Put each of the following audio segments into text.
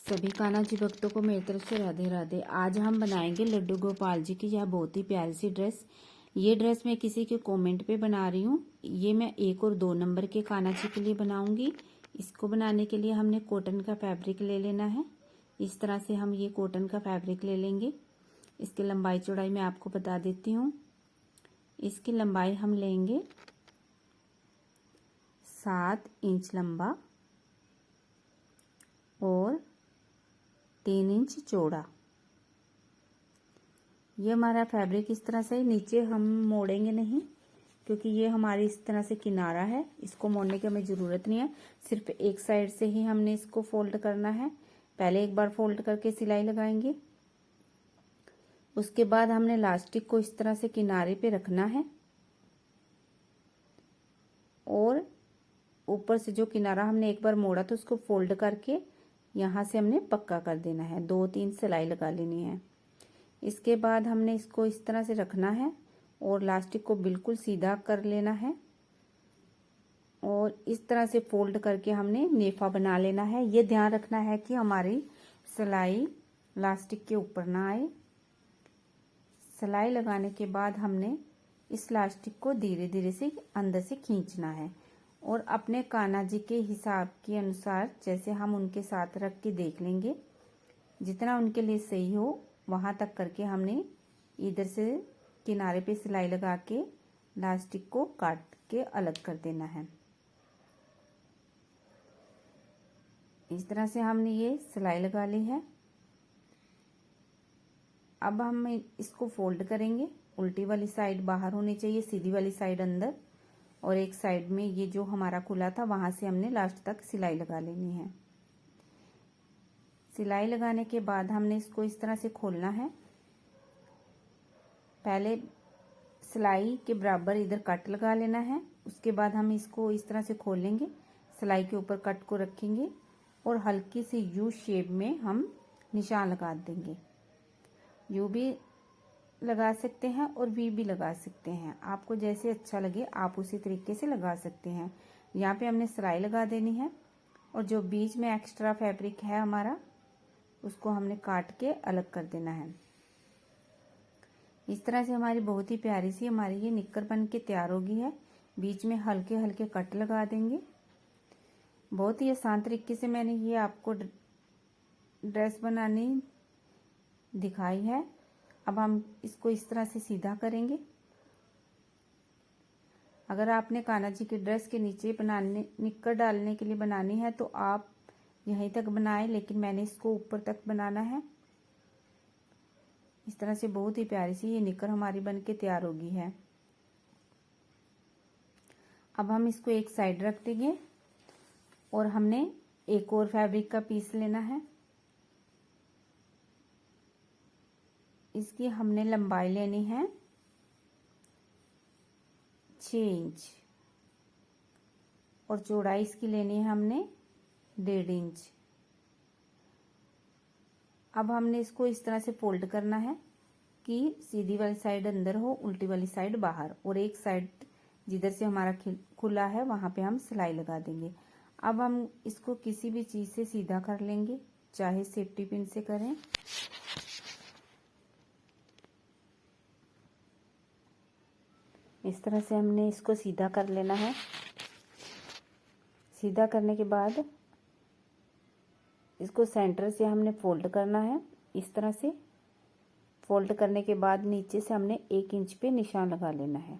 सभी कान्हा जी भक्तों को मेरी तरफ से राधे राधे। आज हम बनाएंगे लड्डू गोपाल जी की यह बहुत ही प्यारी सी ड्रेस। ये ड्रेस मैं किसी के कमेंट पे बना रही हूँ। ये मैं 1 और 2 नंबर के कान्हा जी के लिए बनाऊंगी। इसको बनाने के लिए हमने कॉटन का फैब्रिक ले लेना है। इस तरह से हम ये कॉटन का फैब्रिक ले लेंगे। इसकी लंबाई चौड़ाई मैं आपको बता देती हूँ। इसकी लंबाई हम लेंगे 7 इंच लंबा और 3 इंच चौड़ा। ये हमारा फैब्रिक इस तरह से, नीचे हम मोड़ेंगे नहीं क्योंकि ये हमारी इस तरह से किनारा है। इसको मोड़ने की हमें ज़रूरत नहीं है, सिर्फ एक साइड से ही हमने इसको फोल्ड करना है। पहले एक बार फोल्ड करके सिलाई लगाएंगे। उसके बाद हमने इलास्टिक को इस तरह से किनारे पे रखना है और ऊपर से जो किनारा हमने एक बार मोड़ा तो उसको फोल्ड करके यहाँ से हमने पक्का कर देना है। 2-3 सिलाई लगा लेनी है। इसके बाद हमने इसको इस तरह से रखना है और इलास्टिक को बिल्कुल सीधा कर लेना है और इस तरह से फोल्ड करके हमने नेफा बना लेना है। ये ध्यान रखना है कि हमारी सिलाई इलास्टिक के ऊपर ना आए। सिलाई लगाने के बाद हमने इस इलास्टिक को धीरे धीरे से अंदर से खींचना है और अपने कान्हा जी के हिसाब के अनुसार, जैसे हम उनके साथ रख के देख लेंगे, जितना उनके लिए सही हो वहां तक करके हमने इधर से किनारे पे सिलाई लगा के इलास्टिक को काट के अलग कर देना है। इस तरह से हमने ये सिलाई लगा ली है। अब हम इसको फोल्ड करेंगे। उल्टी वाली साइड बाहर होनी चाहिए, सीधी वाली साइड अंदर, और एक साइड में ये जो हमारा खुला था वहां से हमने लास्ट तक सिलाई लगा लेनी है। सिलाई लगाने के बाद हमने इसको इस तरह से खोलना है। पहले सिलाई के बराबर इधर कट लगा लेना है। उसके बाद हम इसको इस तरह से खोलेंगे, सिलाई के ऊपर कट को रखेंगे और हल्की सी यू शेप में हम निशान लगा देंगे। यू भी लगा सकते हैं और वी भी लगा सकते हैं, आपको जैसे अच्छा लगे आप उसी तरीके से लगा सकते हैं। यहाँ पे हमने सिलाई लगा देनी है और जो बीच में एक्स्ट्रा फैब्रिक है हमारा, उसको हमने काट के अलग कर देना है। इस तरह से हमारी बहुत ही प्यारी सी हमारी ये निक्कर बन के तैयार होगी है। बीच में हल्के हल्के कट लगा देंगे। बहुत ही आसान तरीके से मैंने ये आपको ड्रेस बनानी दिखाई है। अब हम इसको इस तरह से सीधा करेंगे। अगर आपने कान्हा जी की ड्रेस के नीचे बनाने निक्कर डालने के लिए बनानी है तो आप यहीं तक बनाएं, लेकिन मैंने इसको ऊपर तक बनाना है। इस तरह से बहुत ही प्यारी सी ये निक्कर हमारी बन के तैयार होगी है। अब हम इसको एक साइड रख देंगे और हमने एक और फैब्रिक का पीस लेना है। इसकी हमने लंबाई लेनी है 6 इंच और चौड़ाई इसकी लेनी है हमने 1.5 इंच। अब हमने इसको इस तरह से फोल्ड करना है कि सीधी वाली साइड अंदर हो, उल्टी वाली साइड बाहर, और एक साइड जिधर से हमारा खुला है वहां पे हम सिलाई लगा देंगे। अब हम इसको किसी भी चीज से सीधा कर लेंगे, चाहे सेफ्टी पिन से करें। इस तरह से हमने इसको सीधा कर लेना है। सीधा करने के बाद इसको सेंटर से हमने फोल्ड करना है। इस तरह से फोल्ड करने के बाद नीचे से हमने 1 इंच पे निशान लगा लेना है।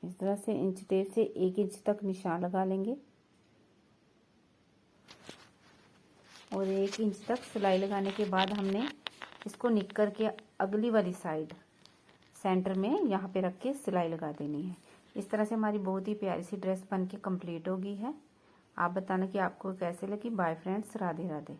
इस तरह से इंच टेप से 1 इंच तक निशान लगा लेंगे और 1 इंच तक सिलाई लगाने के बाद हमने इसको निक्कर के अगली वाली साइड सेंटर में यहाँ पे रख के सिलाई लगा देनी है। इस तरह से हमारी बहुत ही प्यारी सी ड्रेस बन के कंप्लीट होगी है। आप बताना कि आपको कैसे लगी। Bye friends, Radhe Radhe.